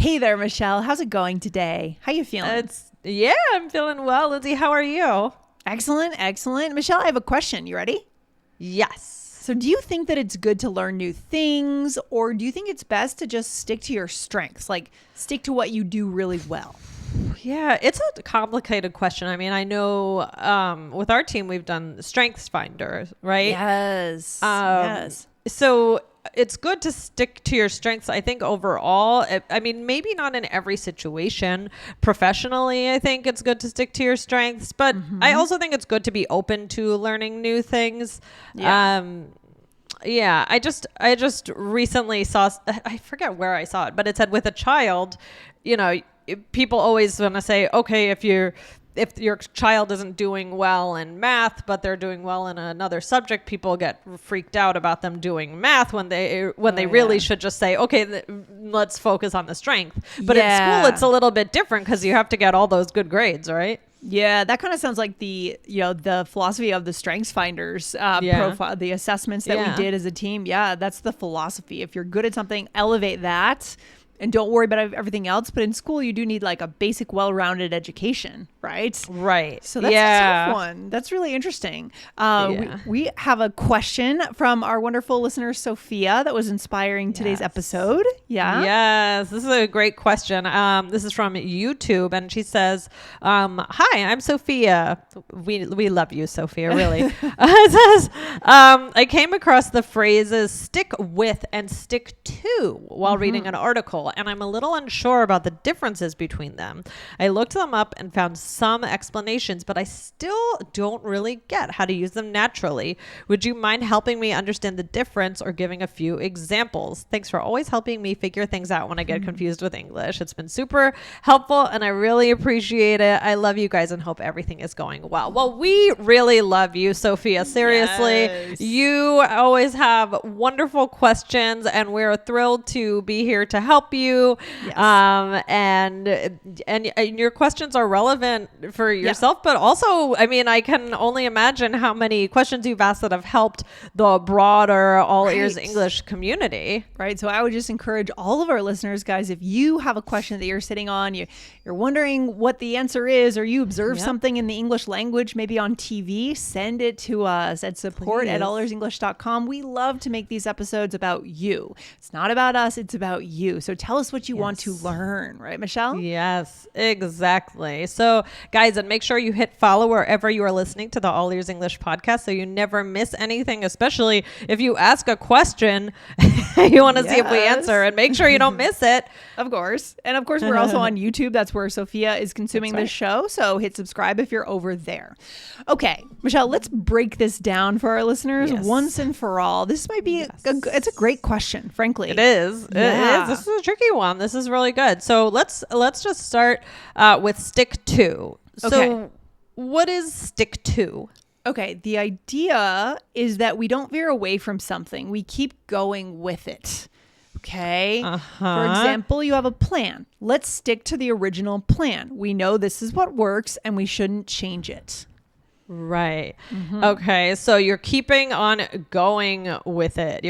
Hey there, Michelle. How's it going today? How you feeling? I'm feeling well. Lindsay, how are you? Excellent, excellent. Michelle, I have a question. You ready? Yes. So do you think that it's good to learn new things, or do you think it's best to just stick to your strengths, like stick to what you do really well? Yeah, it's a complicated question. I mean, I know with our team, we've done Strengths Finder, right? Yes. Yes. So it's good to stick to your strengths. I think overall, I mean, maybe not in every situation. Professionally, I think it's good to stick to your strengths, but I also think it's good to be open to learning new things. Yeah. Yeah, I just recently saw, I forget where I saw it, but it said with a child, people always want to say, okay, if your child isn't doing well in math, but they're doing well in another subject, people get freaked out about them doing math when they really should just say, okay, let's focus on the strength. But in school, it's a little bit different because you have to get all those good grades, right? Yeah, that kind of sounds like the philosophy of the Strengths Finders profile, the assessments that we did as a team. Yeah, that's the philosophy. If you're good at something, elevate that. And don't worry about everything else. But in school, you do need like a basic, well-rounded education, right? Right. So that's a tough one. That's really interesting. We have a question from our wonderful listener, Sophia, that was inspiring today's episode. Yeah. Yes. This is a great question. This is from YouTube. And she says, hi, I'm Sophia. We love you, Sophia, really. It says, I came across the phrases stick with and stick to while reading an article, and I'm a little unsure about the differences between them. I looked them up and found some explanations, but I still don't really get how to use them naturally. Would you mind helping me understand the difference or giving a few examples? Thanks for always helping me figure things out when I get confused with English. It's been super helpful and I really appreciate it. I love you guys and hope everything is going well. Well, we really love you, Sophia. Seriously, you always have wonderful questions and we're thrilled to be here to help you. And your questions are relevant for yourself, but also, I mean, I can only imagine how many questions you've asked that have helped the broader All Ears English community. Right. So I would just encourage all of our listeners, guys, if you have a question that you're sitting on, you're wondering what the answer is, or you observe something in the English language, maybe on TV, send it to us at support@allearsenglish.com. We love to make these episodes about you. It's not about us. It's about you. So tell us what you want to learn. Right, Michelle? Yes, exactly. So guys, and make sure you hit follow wherever you are listening to the All Ears English podcast so you never miss anything, especially if you ask a question you want to see if we answer, and make sure you don't miss it. Of course. And of course, we're also on YouTube. That's where Sophia is consuming this show. So hit subscribe if you're over there. Okay, Michelle, let's break this down for our listeners once and for all. This might be it's a great question, frankly. It is. It is. This is a tricky one. This is really good. So let's just start with stick to. So what is stick to? Okay, the idea is that we don't veer away from something. We keep going with it. Okay. For example, you have a plan. Let's stick to the original plan. We know this is what works and we shouldn't change it. Right. Okay. So you're keeping on going with it.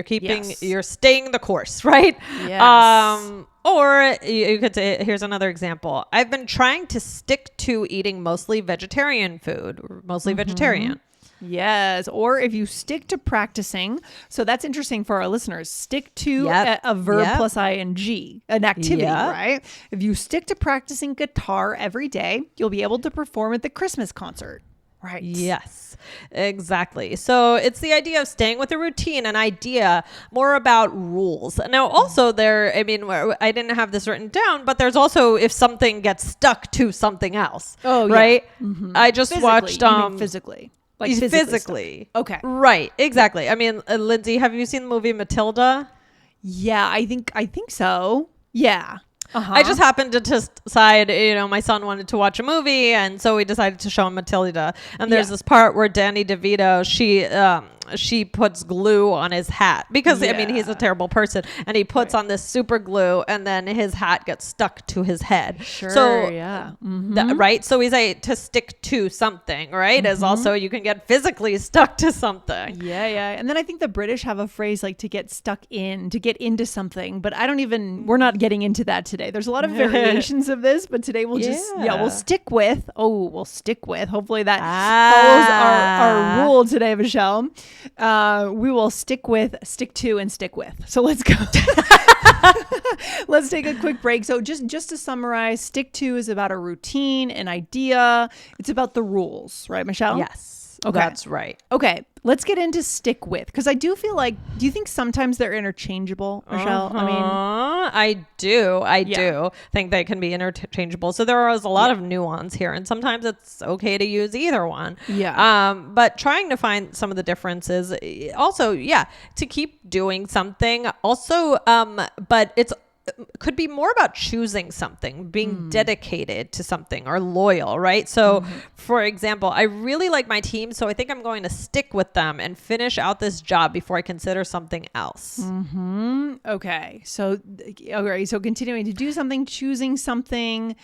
You're staying the course, right? Yes. Or you could say, here's another example. I've been trying to stick to eating mostly vegetarian food, mostly vegetarian. Yes. Or if you stick to practicing. So that's interesting for our listeners. Stick to a verb plus ing, an activity, right? If you stick to practicing guitar every day, you'll be able to perform at the Christmas concert. Right. Yes, exactly. So it's the idea of staying with a routine, an idea, more about rules. Now, also I didn't have this written down, but there's also if something gets stuck to something else. Oh, right. Yeah. I just watched physically. Like physically. Okay. Right. Exactly. I mean, Lindsay, have you seen the movie Matilda? Yeah, I think so. Yeah. I just happened to decide, my son wanted to watch a movie, and so we decided to show him Matilda. And there's this part where Danny DeVito, she puts glue on his hat because I mean, he's a terrible person, and he puts on this super glue, and then his hat gets stuck to his head. Sure. So Yeah. right. So we say to stick to something, right? Is also you can get physically stuck to something. Yeah, yeah. And then I think the British have a phrase like to get stuck in, to get into something, but we're not getting into that today. There's a lot of variations of this, but today we'll we'll stick with, hopefully that follows our rule today, Michelle. We will stick to, and stick with. So let's go. Let's take a quick break. So just to summarize, stick to is about a routine, an idea. It's about the rules, right, Michelle? Yes. Okay. That's right. Okay. Let's get into stick with, because I do feel like, do you think sometimes they're interchangeable, Michelle? I do think they can be interchangeable. So there is a lot of nuance here, and sometimes it's okay to use either one. Yeah. But trying to find some of the differences also, to keep doing something also, but could be more about choosing something, being dedicated to something or loyal, right? So for example, I really like my team, so I think I'm going to stick with them and finish out this job before I consider something else. Okay. So continuing to do something, choosing something,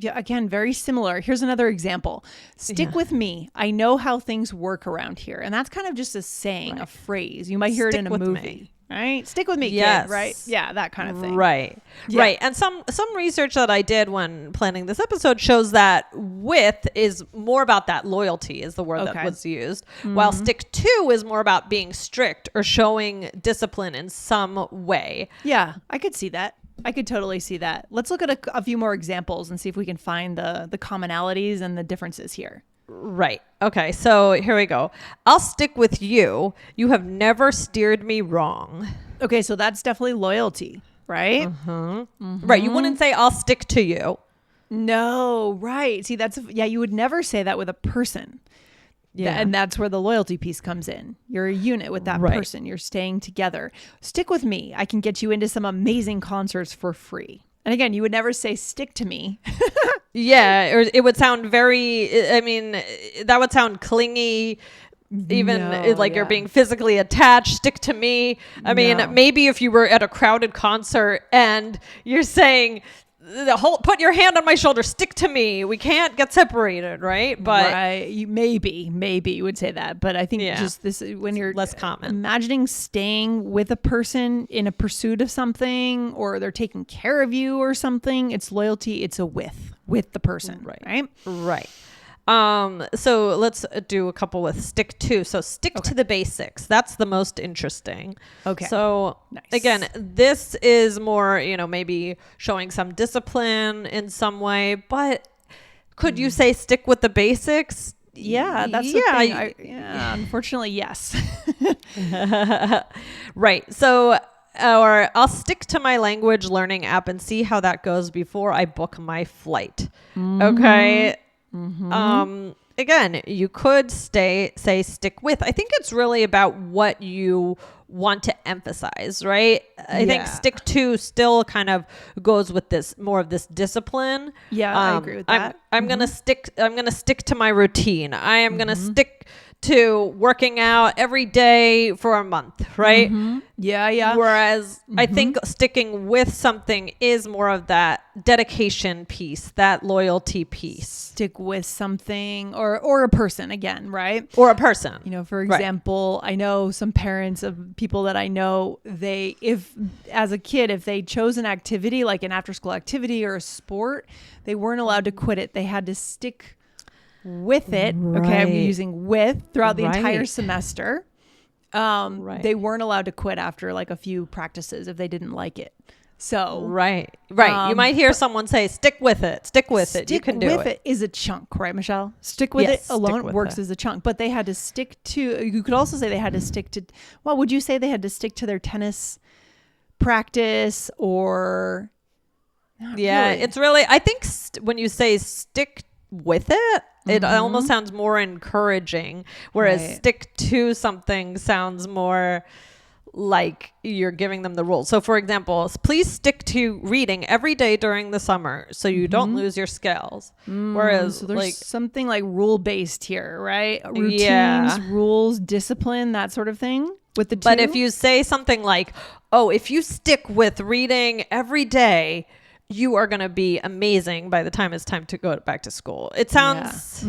again, very similar. Here's another example. Stick with me. I know how things work around here. And that's kind of just a saying, a phrase. You might hear it in a movie. Right? Stick with me, kid, right? Yeah, that kind of thing. Right. Yeah. Right. And some research that I did when planning this episode shows that with is more about that loyalty is the word that was used, while stick to is more about being strict or showing discipline in some way. Yeah, I could see that. I could totally see that. Let's look at a few more examples and see if we can find the commonalities and the differences here. Right. Okay. So here we go. I'll stick with you. You have never steered me wrong. Okay. So that's definitely loyalty, right? Right. You wouldn't say I'll stick to you. No. Right. See, you would never say that with a person. Yeah. And that's where the loyalty piece comes in. You're a unit with that person. You're staying together. Stick with me. I can get you into some amazing concerts for free. And again, you would never say stick to me. Yeah, or it would sound that would sound clingy, even you're being physically attached. Stick to me. I mean, maybe if you were at a crowded concert and you're saying, put your hand on my shoulder, stick to me. We can't get separated, right? But maybe you would say that. But I think just this, when you're less common, imagining staying with a person in a pursuit of something, or they're taking care of you or something, it's loyalty. It's a with the person, right? Right. So let's do a couple with stick to. So stick to the basics. That's the most interesting. Okay. So again, this is more, maybe showing some discipline in some way, but could you say stick with the basics? Yeah, that's the thing. Unfortunately, yes. Right. So, or I'll stick to my language learning app and see how that goes before I book my flight. Okay. Again, you could say stick with. I think it's really about what you want to emphasize, right? I think stick to still kind of goes with this more of this discipline. Yeah, I agree with that. I'm gonna stick to my routine. I am gonna stick to working out every day for a month, right? Yeah. Whereas I think sticking with something is more of that dedication piece, that loyalty piece. Stick with something or a person again, right? Or a person. For example, I know some parents of people that I know, as a kid, if they chose an activity, like an after school activity or a sport, they weren't allowed to quit it. They had to stick with it. Okay, I'm using with throughout the entire semester. They weren't allowed to quit after like a few practices if they didn't like it. So right. You might hear someone say, "Stick with it. Stick with it. You can do it." Stick with it is a chunk, right, Michelle? Stick with it alone works as a chunk, but they had to stick to. You could also say they had to stick to. Well, would you say they had to stick to their tennis practice or? Really? It's really. I think when you say stick with it, it almost sounds more encouraging, whereas stick to something sounds more like you're giving them the rules. So for example, please stick to reading every day during the summer so you don't lose your skills. Whereas So there's like something like rule based here, right? Routines, rules, discipline, that sort of thing with the two. But if you say something like, oh, if you stick with reading every day, you are going to be amazing by the time it's time to go back to school. It sounds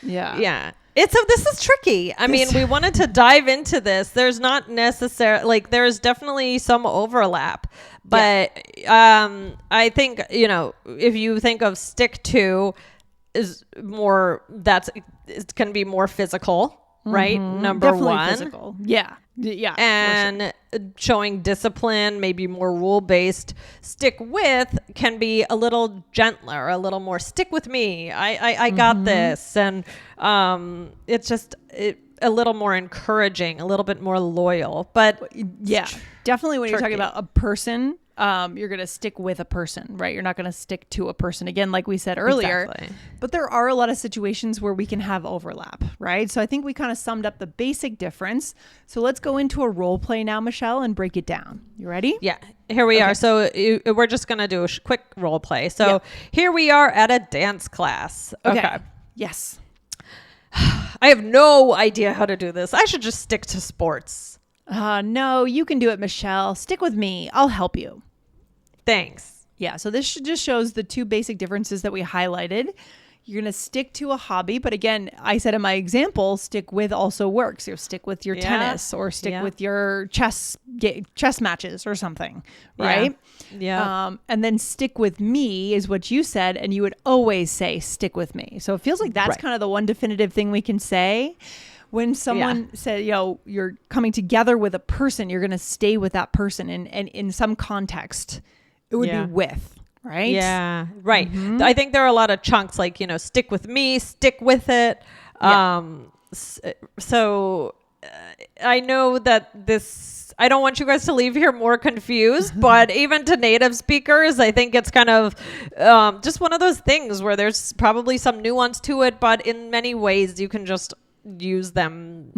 yeah. This is tricky. I mean, we wanted to dive into this. There's not necessarily like there's definitely some overlap, but I think, you know, if you think of stick to is more, it's going to be more physical, right? Number Definitely one. physical. Yeah. And showing discipline, maybe more rule based. Stick with can be a little gentler, a little more stick with me. I got this. And it's just a little more encouraging, a little bit more loyal. But yeah, definitely when you're talking about a person, you're going to stick with a person, right? You're not going to stick to a person again, like we said earlier. Exactly. But there are a lot of situations where we can have overlap, right? So I think we kind of summed up the basic difference. So let's go into a role play now, Michelle, and break it down. You ready? Yeah, here we are. So we're just going to do a quick role play. So here we are at a dance class. Okay. Yes. I have no idea how to do this. I should just stick to sports. No, you can do it, Michelle. Stick with me. I'll help you. Thanks. Yeah, so this just shows the two basic differences that we highlighted. You're going to stick to a hobby. But again, I said in my example, stick with also works. You stick with your tennis or stick with your chess matches or something, right? Yeah. And then stick with me is what you said. And you would always say, stick with me. So it feels like that's kind of the one definitive thing we can say. When someone said, you're coming together with a person, you're going to stay with that person. And in some context, it would be with, right? Yeah, right. I think there are a lot of chunks like, stick with me, stick with it. So I know that I don't want you guys to leave here more confused, but even to native speakers, I think it's kind of just one of those things where there's probably some nuance to it, but in many ways you can just use them,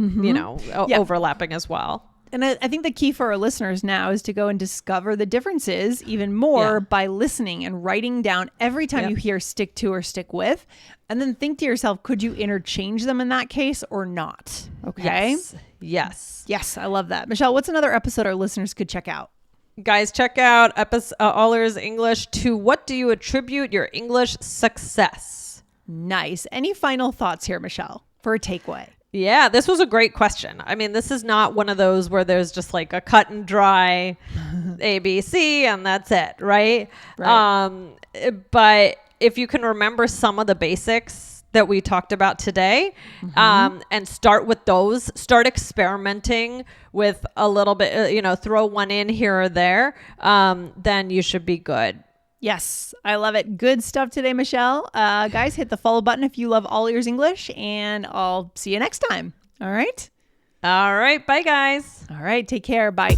overlapping as well. And I think the key for our listeners now is to go and discover the differences even more by listening and writing down every time you hear stick to or stick with, and then think to yourself, could you interchange them in that case or not? Okay. Yes. I love that. Michelle, what's another episode our listeners could check out? Guys, check out All Ears English. To what do you attribute your English success? Nice. Any final thoughts here, Michelle, for a takeaway? Yeah, this was a great question. I mean, this is not one of those where there's just like a cut and dry ABC and that's it, right? But if you can remember some of the basics that we talked about today, and start with those, start experimenting with a little bit, throw one in here or there, then you should be good. Yes, I love it. Good stuff today, Michelle. Guys, hit the follow button if you love All Ears English, and I'll see you next time. All right? All right. Bye, guys. All right. Take care. Bye.